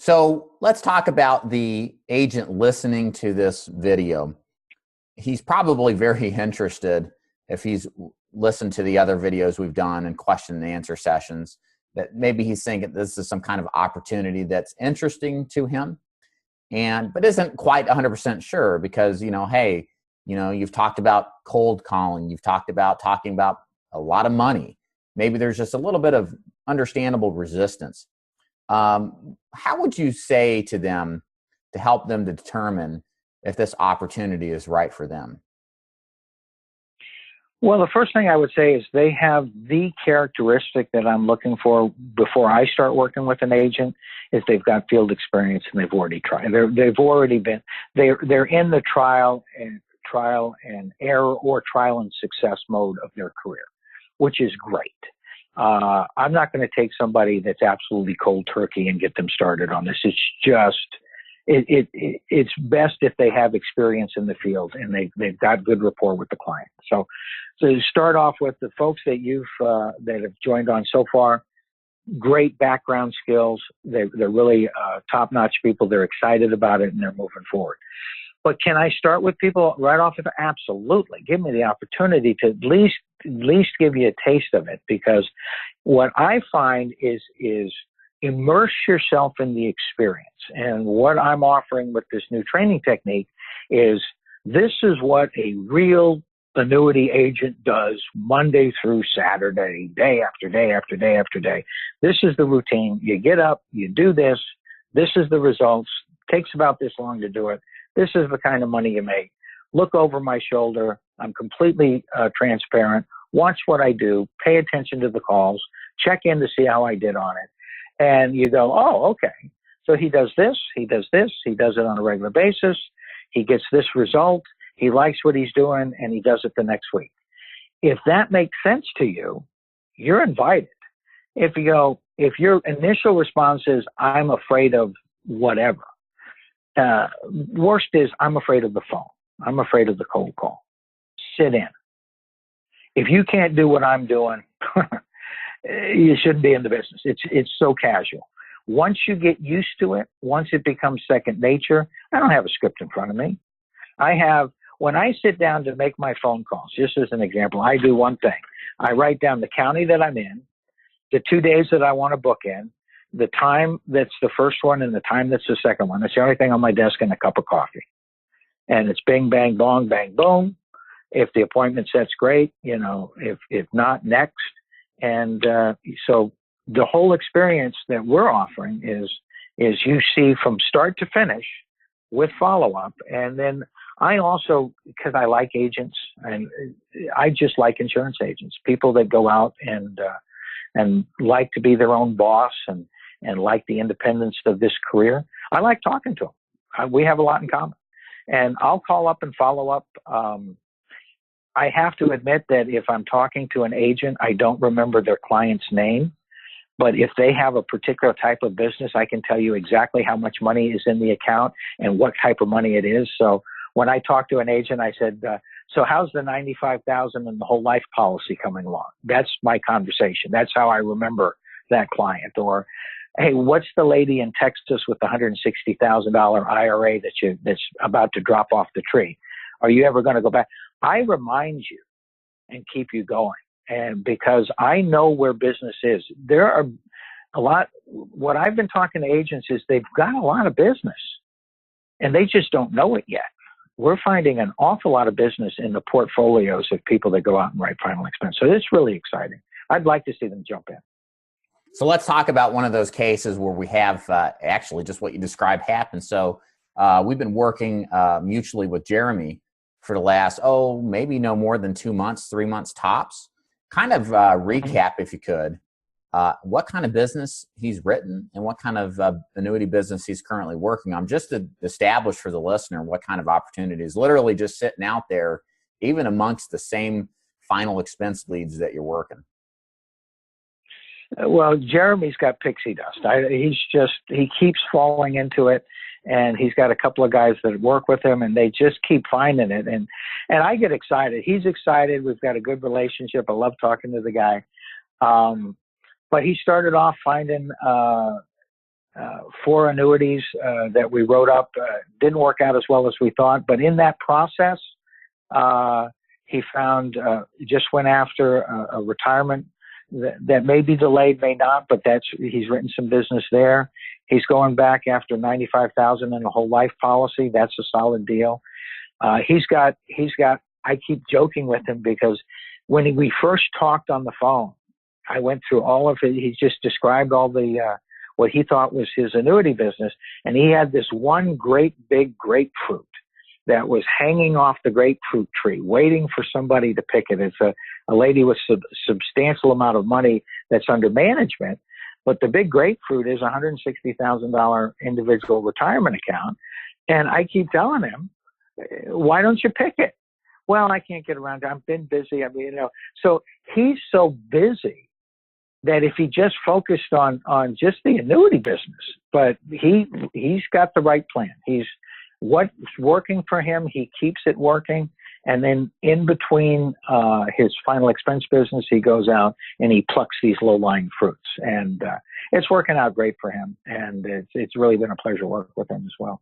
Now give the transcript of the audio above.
So let's talk about the agent listening to this video. He's probably very interested if he's listened to the other videos we've done and question and answer sessions, that maybe he's thinking this is some kind of opportunity that's interesting to him, but isn't quite 100% sure because, hey, you've talked about cold calling, you've talked about talking about a lot of money. Maybe there's just a little bit of understandable resistance. How would you say to them to help them to determine if this opportunity is right for them? Well, the first thing I would say is they have the characteristic that I'm looking for before I start working with an agent is they've got field experience and they've already tried. They're in the trial and error or trial and success mode of their career, which is great. I'm not going to take somebody that's absolutely cold turkey and get them started on this. It's just, it's best if they have experience in the field and they've got good rapport with the client. So to start off with the folks that that have joined on so far, great background skills. They're really top-notch people. They're excited about it and they're moving forward. But can I start with people right off the bat? Absolutely. Give me the opportunity to at least give you a taste of it, because what I find is immerse yourself in the experience. And what I'm offering with this new training technique is this is what a real annuity agent does Monday through Saturday, day after day after day after day. This is the routine. You get up, you do this. This is the results. Takes about this long to do it. This is the kind of money you make. Look over my shoulder. I'm completely transparent. Watch what I do. Pay attention to the calls. Check in to see how I did on it. And you go, oh, okay. So he does this. He does this. He does it on a regular basis. He gets this result. He likes what he's doing, and he does it the next week. If that makes sense to you, you're invited. If your initial response is, I'm afraid of whatever. Worst is, I'm afraid of the phone. I'm afraid of the cold call. Sit in. If you can't do what I'm doing, you shouldn't be in the business. It's so casual. Once you get used to it, once it becomes second nature, I don't have a script in front of me. When I sit down to make my phone calls, just as an example, I do one thing. I write down the county that I'm in, the 2 days that I want to book in, the time that's the first one and the time that's the second one. That's the only thing on my desk and a cup of coffee. And it's bing, bang, bong, bang, boom. If the appointment set's great, if not, next. And so the whole experience that we're offering is you see from start to finish with follow-up. And then I also, because I like agents, and I just like insurance agents, people that go out and like to be their own boss and like the independence of this career. I like talking to them. We have a lot in common. And I'll call up and follow up. I have to admit that if I'm talking to an agent, I don't remember their client's name. But if they have a particular type of business, I can tell you exactly how much money is in the account and what type of money it is. So when I talk to an agent, I said, so how's the $95,000 and the whole life policy coming along? That's my conversation. That's how I remember that client. Or, hey, what's the lady in Texas with the $160,000 IRA that's about to drop off the tree? Are you ever going to go back? I remind you and keep you going. And because I know where business is, there are a lot. What I've been talking to agents is they've got a lot of business and they just don't know it yet. We're finding an awful lot of business in the portfolios of people that go out and write final expense. So it's really exciting. I'd like to see them jump in. So let's talk about one of those cases where we have actually just what you described happen. So we've been working mutually with Jeremy for the last, maybe no more than 2 months, 3 months tops. Kind of recap, if you could, what kind of business he's written and what kind of annuity business he's currently working on, just to establish for the listener what kind of opportunities, literally just sitting out there, even amongst the same final expense leads that you're working. Well, Jeremy's got pixie dust. He keeps falling into it, and he's got a couple of guys that work with him, and they just keep finding it. And I get excited. He's excited. We've got a good relationship. I love talking to the guy. But he started off finding 4 annuities that we wrote up. Didn't work out as well as we thought, but in that process, he found, just went after a retirement that may be delayed, may not, but he's written some business there. He's going back after $95,000 in a whole life policy. That's a solid deal. He's got, I keep joking with him because when we first talked on the phone, I went through all of it. He just described all the, what he thought was his annuity business. And he had this one great big grapefruit that was hanging off the grapefruit tree, waiting for somebody to pick it. It's a lady with substantial amount of money that's under management, but the big grapefruit is a $160,000 individual retirement account. And I keep telling him, why don't you pick it? Well, I can't get around to it. I've been busy. I mean, so he's so busy that if he just focused on just the annuity business, but he's got the right plan. What's working for him, he keeps it working. And then in between his final expense business, he goes out and he plucks these low-lying fruits. And it's working out great for him. And it's really been a pleasure to work with him as well.